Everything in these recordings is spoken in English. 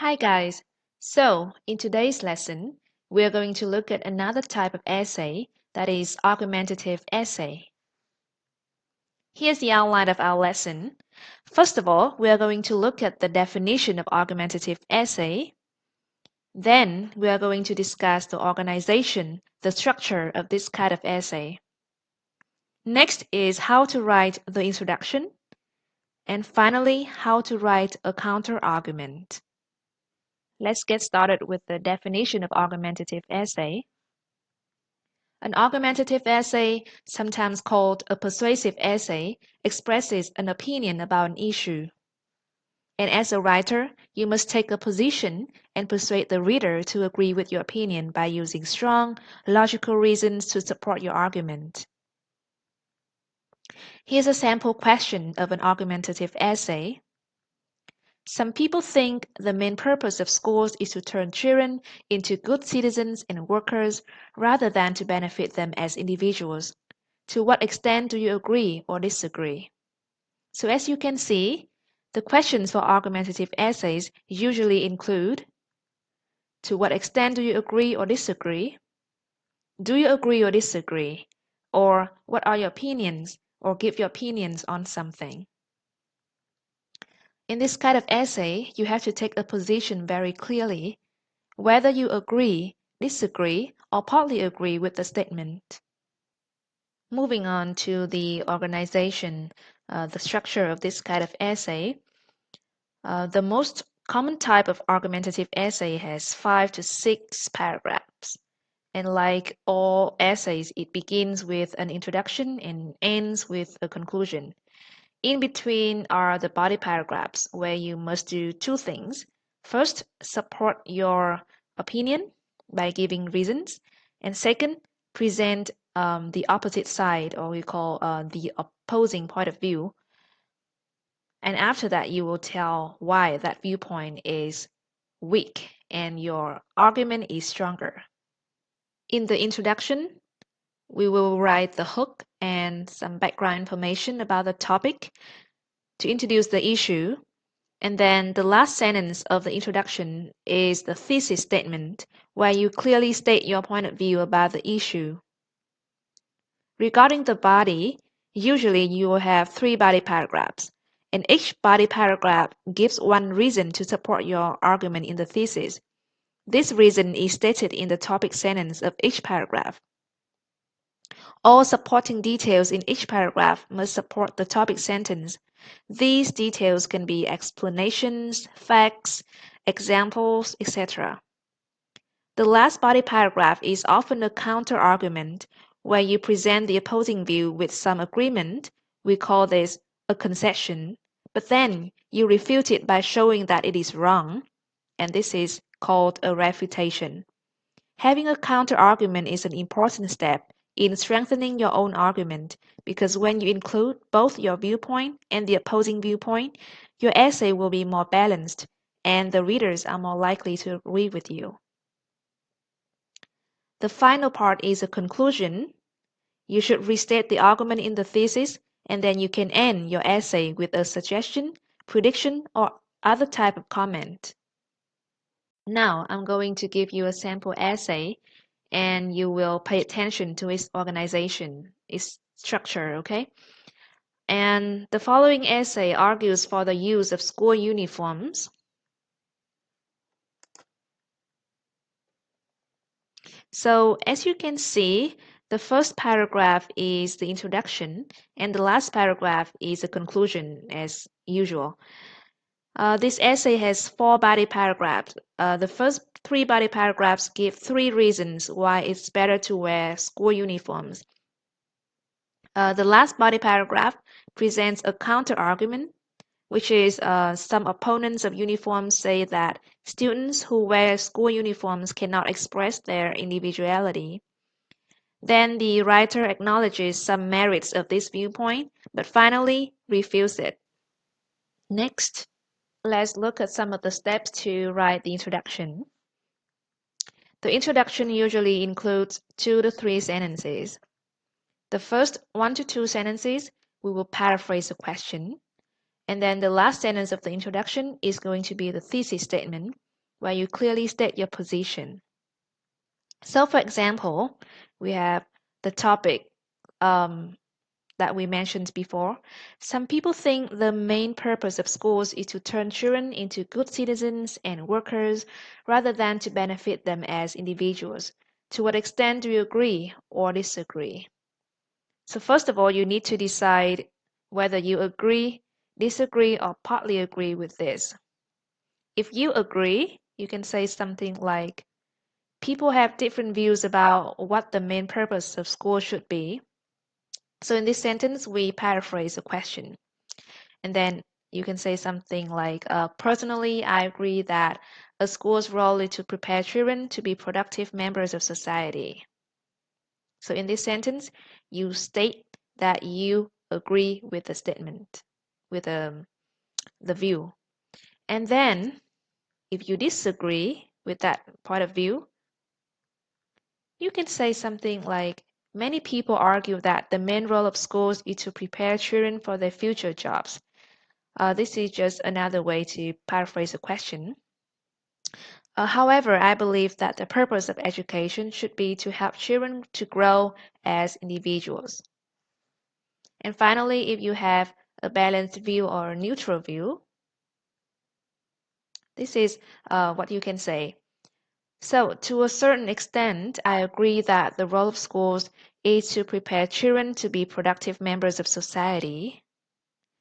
Hi guys! So, in today's lesson, we are going to look at another type of essay, that is argumentative essay. Here's the outline of our lesson. First of all, we are going to look at the definition of argumentative essay. Then, we are going to discuss the organization, the structure of this kind of essay. Next is how to write the introduction. And finally, how to write a counter-argument. Let's get started with the definition of argumentative essay. An argumentative essay, sometimes called a persuasive essay, expresses an opinion about an issue. And as a writer, you must take a position and persuade the reader to agree with your opinion by using strong, logical reasons to support your argument. Here's a sample question of an argumentative essay. Some people think the main purpose of schools is to turn children into good citizens and workers rather than to benefit them as individuals. To what extent do you agree or disagree? So as you can see, the questions for argumentative essays usually include: to what extent do you agree or disagree? Do you agree or disagree? Or what are your opinions? Or give your opinions on something. In this kind of essay, you have to take a position very clearly, whether you agree, disagree, or partly agree with the statement. Moving on to the organization, the structure of this kind of essay. The most common type of argumentative essay has 5 to 6 paragraphs. And like all essays, it begins with an introduction and ends with a conclusion. In between are the body paragraphs, where you must do two things. First, support your opinion by giving reasons. And second, present the opposite side, or we call the opposing point of view. And after that, you will tell why that viewpoint is weak and your argument is stronger. In the introduction, we will write the hook and some background information about the topic to introduce the issue. And then the last sentence of the introduction is the thesis statement, where you clearly state your point of view about the issue. Regarding the body, usually you will have 3 body paragraphs, and each body paragraph gives one reason to support your argument in the thesis. This reason is stated in the topic sentence of each paragraph. All supporting details in each paragraph must support the topic sentence. These details can be explanations, facts, examples, etc. The last body paragraph is often a counter-argument, where you present the opposing view with some agreement. We call this a concession, but then you refute it by showing that it is wrong, and this is called a refutation. Having a counter-argument is an important step in strengthening your own argument, because when you include both your viewpoint and the opposing viewpoint, your essay will be more balanced, and the readers are more likely to agree with you. The final part is a conclusion. You should restate the argument in the thesis, and then you can end your essay with a suggestion, prediction, or other type of comment. Now, I'm going to give you a sample essay, and you will pay attention to its organization, its structure, okay? And the following essay argues for the use of school uniforms. So as you can see, the first paragraph is the introduction, and the last paragraph is a conclusion, as usual. This essay has 4 body paragraphs. The first 3 body paragraphs give 3 reasons why it's better to wear school uniforms. The last body paragraph presents a counter-argument, which is some opponents of uniforms say that students who wear school uniforms cannot express their individuality. Then the writer acknowledges some merits of this viewpoint, but finally refutes it. Next, let's look at some of the steps to write the introduction. The introduction usually includes 2 to 3 sentences. The first 1 to 2 sentences, we will paraphrase the question. And then the last sentence of the introduction is going to be the thesis statement. where you clearly state your position. So, for example, we have the topic that we mentioned before. Some people think the main purpose of schools is to turn children into good citizens and workers rather than to benefit them as individuals. To what extent do you agree or disagree? So, first of all, you need to decide whether you agree, disagree, or partly agree with this. If you agree, you can say something like, people have different views about what the main purpose of school should be. So in this sentence, we paraphrase a question. And then you can say something like, personally, I agree that a school's role is to prepare children to be productive members of society. So in this sentence, you state that you agree with the statement, with the view. And then if you disagree with that point of view, you can say something like, many people argue that the main role of schools is to prepare children for their future jobs. This is just another way to paraphrase a question. However, I believe that the purpose of education should be to help children to grow as individuals. And finally, if you have a balanced view or a neutral view, this is what you can say. So, to a certain extent, I agree that the role of schools is to prepare children to be productive members of society.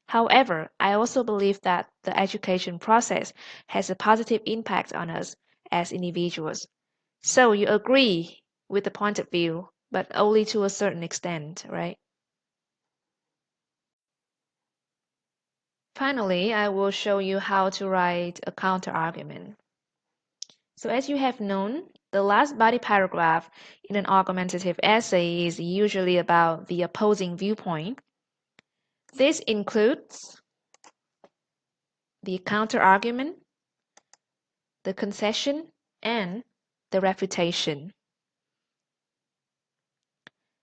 However, I also believe that the education process has a positive impact on us as individuals. So, you agree with the point of view, but only to a certain extent, right? Finally, I will show you how to write a counterargument. So as you have known, the last body paragraph in an argumentative essay is usually about the opposing viewpoint. This includes the counterargument, the concession, and the refutation.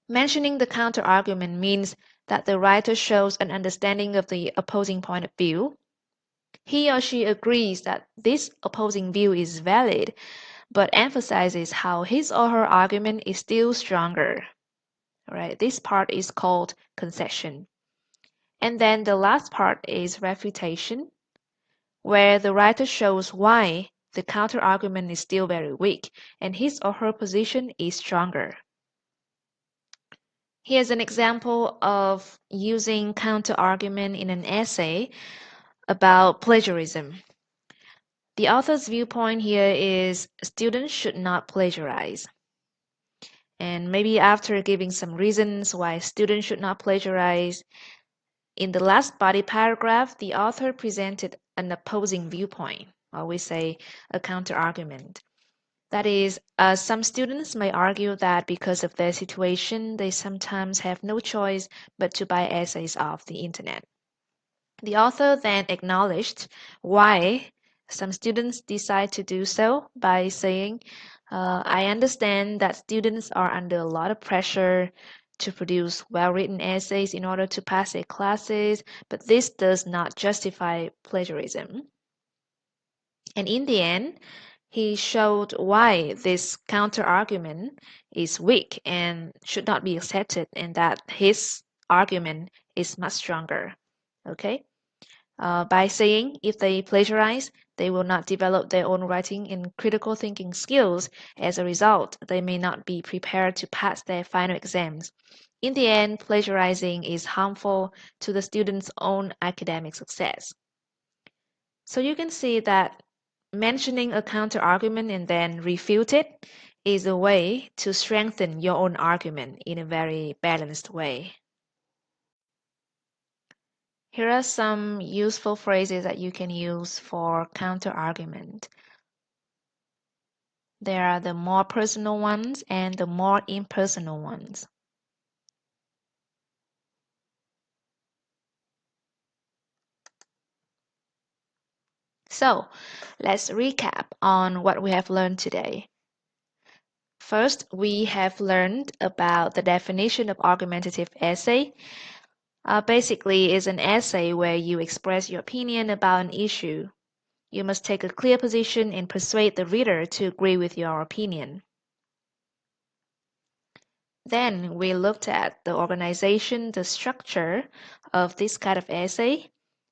Mentioning the counterargument means that the writer shows an understanding of the opposing point of view. He or she agrees that this opposing view is valid, but emphasizes how his or her argument is still stronger. Right? This part is called concession. And then the last part is refutation, where the writer shows why the counterargument is still very weak and his or her position is stronger. Here's an example of using counterargument in an essay about plagiarism. The author's viewpoint here is students should not plagiarize. And maybe after giving some reasons why students should not plagiarize, in the last body paragraph, the author presented an opposing viewpoint, or we say a counterargument. That is, some students may argue that because of their situation, they sometimes have no choice but to buy essays off the internet. The author then acknowledged why some students decide to do so by saying, I understand that students are under a lot of pressure to produce well-written essays in order to pass their classes, but this does not justify plagiarism. And in the end, he showed why this counter-argument is weak and should not be accepted, and that his argument is much stronger. Okay? By saying if they plagiarize, they will not develop their own writing and critical thinking skills. As a result, they may not be prepared to pass their final exams. In the end, plagiarizing is harmful to the student's own academic success. So you can see that mentioning a counter argument and then refute it is a way to strengthen your own argument in a very balanced way. Here are some useful phrases that you can use for counter-argument. There are the more personal ones and the more impersonal ones. So, let's recap on what we have learned today. First, we have learned about the definition of argumentative essay. Basically, it's an essay where you express your opinion about an issue. You must take a clear position and persuade the reader to agree with your opinion. Then we looked at the organization, the structure of this kind of essay.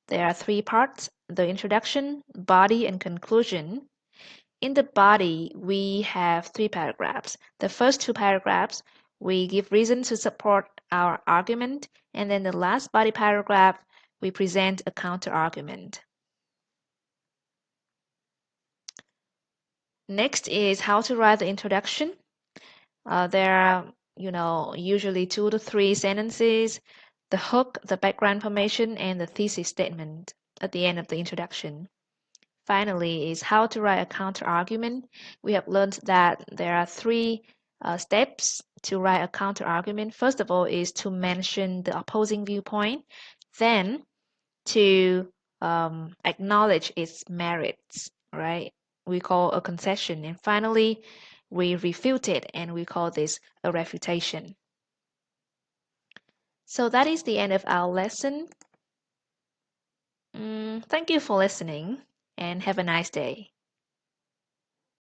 There are three parts: the introduction, body, and conclusion. In the body, we have three paragraphs. The first two paragraphs, we give reason to support our argument, and then the last body paragraph, we present a counter argument. Next is how to write the introduction. There are, usually 2 to 3 sentences, the hook, the background information, and the thesis statement at the end of the introduction. Finally is how to write a counter argument. We have learned that there are 3 steps to write a counter argument. First of all is to mention the opposing viewpoint, then to acknowledge its merits, right? We call a concession, and finally we refute it, and we call this a refutation. So that is the end of our lesson. Thank you for listening, and have a nice day.